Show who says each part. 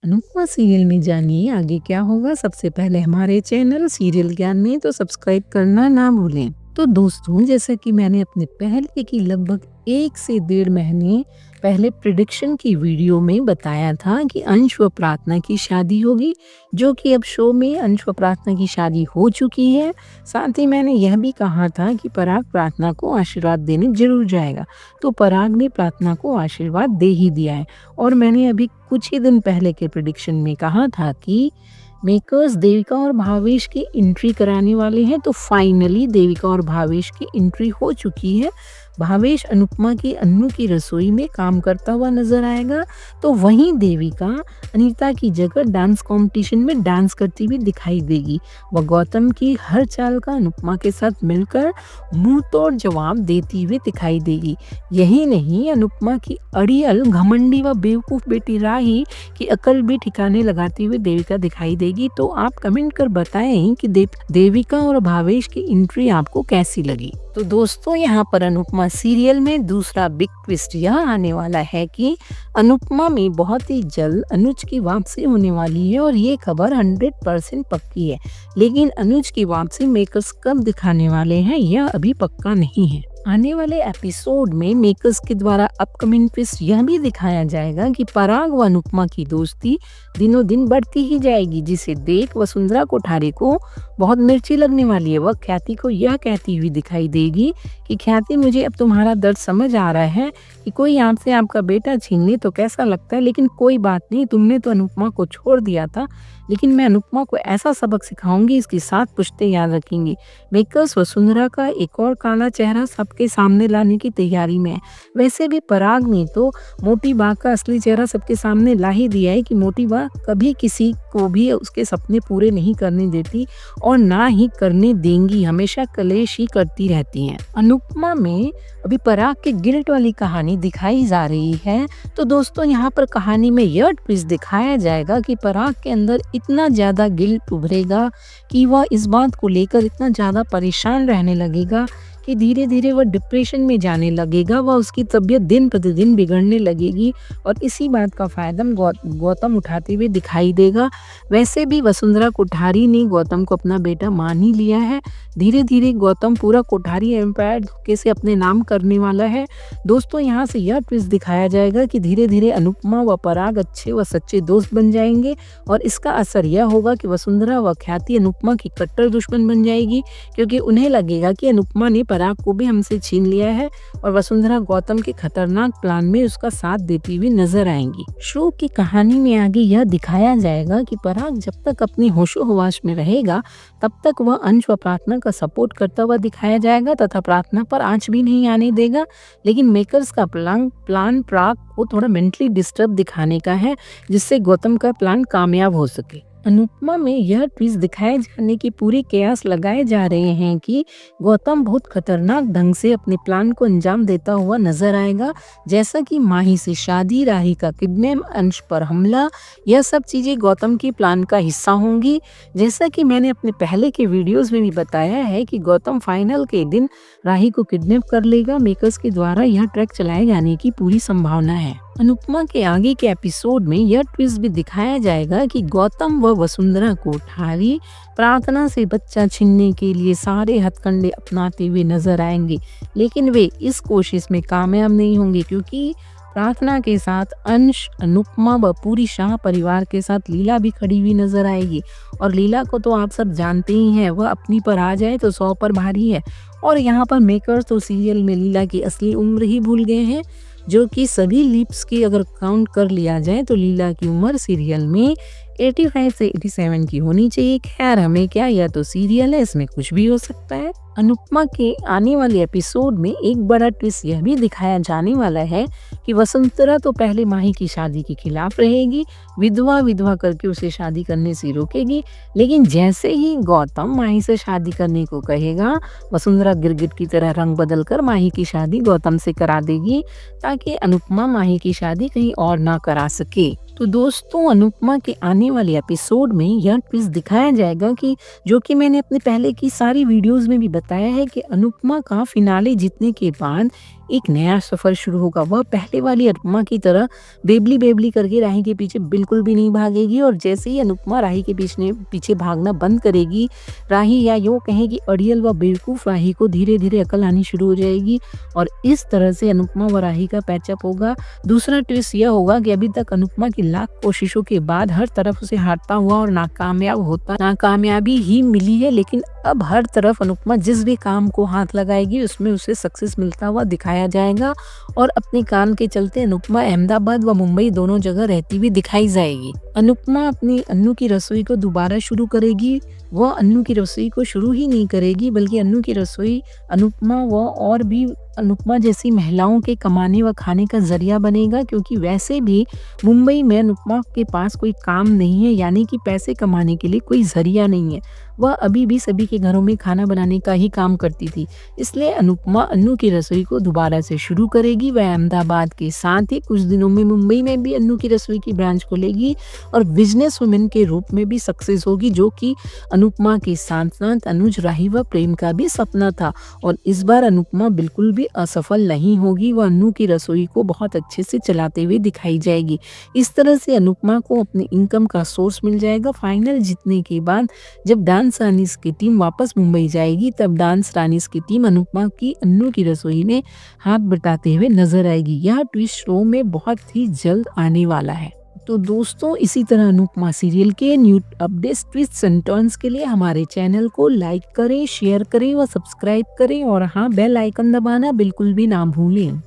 Speaker 1: Anupama serial में जानिए आगे क्या होगा। सबसे पहले हमारे चैनल सीरियल ज्ञान में तो सब्सक्राइब करना ना भूलें। तो दोस्तों, जैसा कि मैंने अपने पहले की लगभग 1 से 1.5 महीने पहले प्रिडिक्शन की वीडियो में बताया था कि अंश व प्रार्थना की शादी होगी, जो कि अब शो में अंश व प्रार्थना की शादी हो चुकी है। साथ ही मैंने यह भी कहा था कि पराग प्रार्थना को आशीर्वाद देने जरूर जाएगा, तो पराग ने प्रार्थना को आशीर्वाद दे ही दिया है। और मैंने अभी कुछ ही दिन पहले के प्रेडिक्शन में कहा था कि मेकर्स देविका और भावेश की एंट्री कराने वाले हैं, तो फाइनली देविका और भावेश की एंट्री हो चुकी है। भावेश अनुपमा की अन्नू की रसोई में काम करता हुआ नजर आएगा, तो वहीं देविका अनीता की जगह डांस कंपटीशन में डांस करती हुई दिखाई देगी। वह गौतम की हर चाल का अनुपमा के साथ मिलकर मुंह तोड़ जवाब देती हुई दिखाई देगी। यही नहीं, अनुपमा की अड़ियल, घमंडी व बेवकूफ बेटी राही की अकल भी ठिकाने लगाती हुई देविका दिखाई देगी। तो आप कमेंट कर बताएं कि देविका और भावेश की एंट्री आपको कैसी लगी। तो दोस्तों, यहाँ पर अनुपमा सीरियल में दूसरा बिग ट्विस्ट यह आने वाला है कि अनुपमा में बहुत ही जल्द अनुज की वापसी होने वाली है, और ये खबर 100% पक्की है। लेकिन अनुज की वापसी मेकर्स कब दिखाने वाले हैं यह अभी पक्का नहीं है। आने वाले एपिसोड में मेकर्स के द्वारा अपकमिंग ट्विस्ट यह भी दिखाया जाएगा कि पराग व अनुपमा की दोस्ती दिनों दिन बढ़ती ही जाएगी, जिसे देख वसुंधरा कोठारी को बहुत मिर्ची लगने वाली है। वह ख्याति को यह कहती हुई दिखाई देगी कि ख्याति, मुझे अब तुम्हारा दर्द समझ आ रहा है कि कोई आपसे आपका बेटा छीन ले तो कैसा लगता है, लेकिन कोई बात नहीं, तुमने तो अनुपमा को छोड़ दिया था, लेकिन मैं अनुपमा को ऐसा सबक सिखाऊंगी, इसकी 7 पुश्तें याद रखेंगी। मेकर्स वसुंधरा का एक और काला चेहरा सबके सामने लाने की तैयारी में है। वैसे भी पराग ने तो मोटी बाघ का असली चेहरा सबके सामने ला ही दिया है कि मोटी बाघ कभी किसी को भी उसके सपने पूरे नहीं करने देती और ना ही करने देंगी, हमेशा कलेश ही करती रहती हैं। अनुपमा में अभी पराग के गिल्ट वाली कहानी दिखाई जा रही है। तो दोस्तों, यहाँ पर कहानी में यह ट्विस्ट दिखाया जाएगा कि पराग के अंदर इतना ज्यादा गिल्ट उभरेगा कि वह इस बात को लेकर इतना ज्यादा परेशान रहने लगेगा कि धीरे धीरे वह डिप्रेशन में जाने लगेगा। वह उसकी तबीयत दिन प्रतिदिन बिगड़ने लगेगी, और इसी बात का फायदा गौतम उठाते हुए दिखाई देगा। वैसे भी वसुंधरा कोठारी ने गौतम को अपना बेटा मान ही लिया है। धीरे धीरे गौतम पूरा कोठारी एम्पायर धोखे से अपने नाम करने वाला है। दोस्तों, यहाँ से यह ट्विस्ट दिखाया जाएगा कि धीरे धीरे अनुपमा व पराग अच्छे व सच्चे दोस्त बन जाएंगे, और इसका असर यह होगा कि वसुंधरा व ख्याति अनुपमा की कट्टर दुश्मन बन जाएगी, क्योंकि उन्हें लगेगा कि अनुपमा ने पराग को भी हमसे छीन लिया है, और वसुंधरा गौतम के खतरनाक प्लान में उसका साथ देती हुई नजर आएंगी। शो की कहानी में आगे यह दिखाया जाएगा कि पराग जब तक अपनी होशो हवास में रहेगा, तब तक वह अंश व प्रार्थना का सपोर्ट करता हुआ दिखाया जाएगा तथा प्रार्थना पर आंच भी नहीं आने देगा। लेकिन मेकर्स का प्लान पराग को थोड़ा मेंटली डिस्टर्ब दिखाने का है, जिससे गौतम का प्लान कामयाब हो सके। अनुपमा में यह ट्विस्ट दिखाए जाने की पूरे कयास लगाए जा रहे हैं कि गौतम बहुत खतरनाक ढंग से अपने प्लान को अंजाम देता हुआ नजर आएगा, जैसा कि माही से शादी, राही का किडनैप, अंश पर हमला, यह सब चीजें गौतम के प्लान का हिस्सा होंगी। जैसा कि मैंने अपने पहले के वीडियोस में भी बताया है कि गौतम फाइनल के दिन राही को किडनैप कर लेगा। मेकर्स के द्वारा यह ट्रैक चलाए जाने की पूरी संभावना है। अनुपमा के आगे के एपिसोड में यह ट्विस्ट भी दिखाया जाएगा कि गौतम व वसुंधरा कोठारी प्रार्थना से बच्चा छीनने के लिए सारे हथकंडे अपनाते हुए नजर आएंगे, लेकिन वे इस कोशिश में कामयाब नहीं होंगे, क्योंकि प्रार्थना के साथ अंश, अनुपमा व पूरी शाह परिवार के साथ लीला भी खड़ी हुई नजर आएगी। और लीला को तो आप सब जानते ही हैं, वह अपनी पर आ जाए तो 100 पर भारी है। और यहाँ पर मेकर्स तो सीरियल में लीला की असली उम्र ही भूल गए हैं, जो कि सभी लीप्स की अगर काउंट कर लिया जाए तो लीला की उम्र सीरियल में 85 से 87 की होनी चाहिए। खैर, हमें क्या, यह तो सीरियल है, इसमें कुछ भी हो सकता है। अनुपमा के आने वाले एपिसोड में एक बड़ा ट्विस्ट यह भी दिखाया जाने वाला है कि वसुंधरा तो पहले माही की शादी के खिलाफ रहेगी, विधवा करके उसे शादी करने से रोकेगी, लेकिन जैसे ही गौतम माही से शादी करने को कहेगा, वसुंधरा गिरगिट की तरह रंग बदल कर माही की शादी गौतम से करा देगी, ताकि अनुपमा माही की शादी कहीं और ना करा सके। तो दोस्तों अनुपमा के आने वाले एपिसोड में यह ट्विस्ट दिखाया जाएगा कि जो कि मैंने अपने पहले की सारी वीडियोस में भी बताया है कि अनुपमा का फिनाले जीतने के बाद एक नया सफर शुरू होगा। वह पहले वाली अनुपमा की तरह बेबली बेबली करके राही के पीछे बिल्कुल भी नहीं भागेगी और जैसे ही अनुपमा राही के पीछे भागना बंद करेगी, राही या यूँ कहें कि अड़ियल व बेवकूफ़ राही को धीरे धीरे अकल आनी शुरू हो जाएगी और इस तरह से अनुपमा व राही का पैचअप होगा। दूसरा ट्विस्ट यह होगा कि अभी तक अनुपमा की लाख कोशिशों के बाद हर तरफ उसे हारता हुआ और नाकामयाबी ही मिली है, लेकिन अब हर तरफ अनुपमा जिस भी काम को हाथ लगाएगी उसमें उसे सक्सेस मिलता हुआ दिखाया जाएगा और अपने काम के चलते अनुपमा अहमदाबाद व मुंबई दोनों जगह रहती हुई दिखाई जाएगी। अनुपमा अपनी अन्नू की रसोई को दोबारा शुरू करेगी। वह अन्नू की रसोई को शुरू ही नहीं करेगी बल्कि अन्नू की रसोई अनुपमा व और भी अनुपमा जैसी महिलाओं के कमाने व खाने का जरिया बनेगा, क्योंकि वैसे भी मुंबई में अनुपमा के पास कोई काम नहीं है, यानी कि पैसे कमाने के लिए कोई जरिया नहीं है। वह अभी भी सभी के घरों में खाना बनाने का ही काम करती थी, इसलिए अनुपमा अन्नू की रसोई को दोबारा से शुरू करेगी। वह अहमदाबाद के साथ ही कुछ दिनों में मुंबई में भी अन्नू की रसोई की ब्रांच खोलेगी और बिजनेस वुमेन के रूप में भी सक्सेस होगी, जो कि अनुपमा के साथ साथ अनुज, राही व प्रेम का भी सपना था। और इस बार अनुपमा बिल्कुल भी असफल नहीं होगी, वह अन्नू की रसोई को बहुत अच्छे से चलाते हुए दिखाई जाएगी। इस तरह से अनुपमा को अपने इनकम का सोर्स मिल जाएगा। फाइनल जीतने के बाद जब डांस रानीज की टीम वापस मुंबई जाएगी तब डांस रानीज की टीम अनुपमा की अन्नू की रसोई में हाथ बटाते हुए नजर आएगी। यह ट्विस्ट शो में बहुत ही जल्द आने वाला है। तो दोस्तों इसी तरह अनुपमा सीरियल के new updates, twist and turns के लिए हमारे चैनल को लाइक करें, शेयर करें व सब्सक्राइब करें और हाँ बेल आइकन दबाना बिल्कुल भी ना भूलें।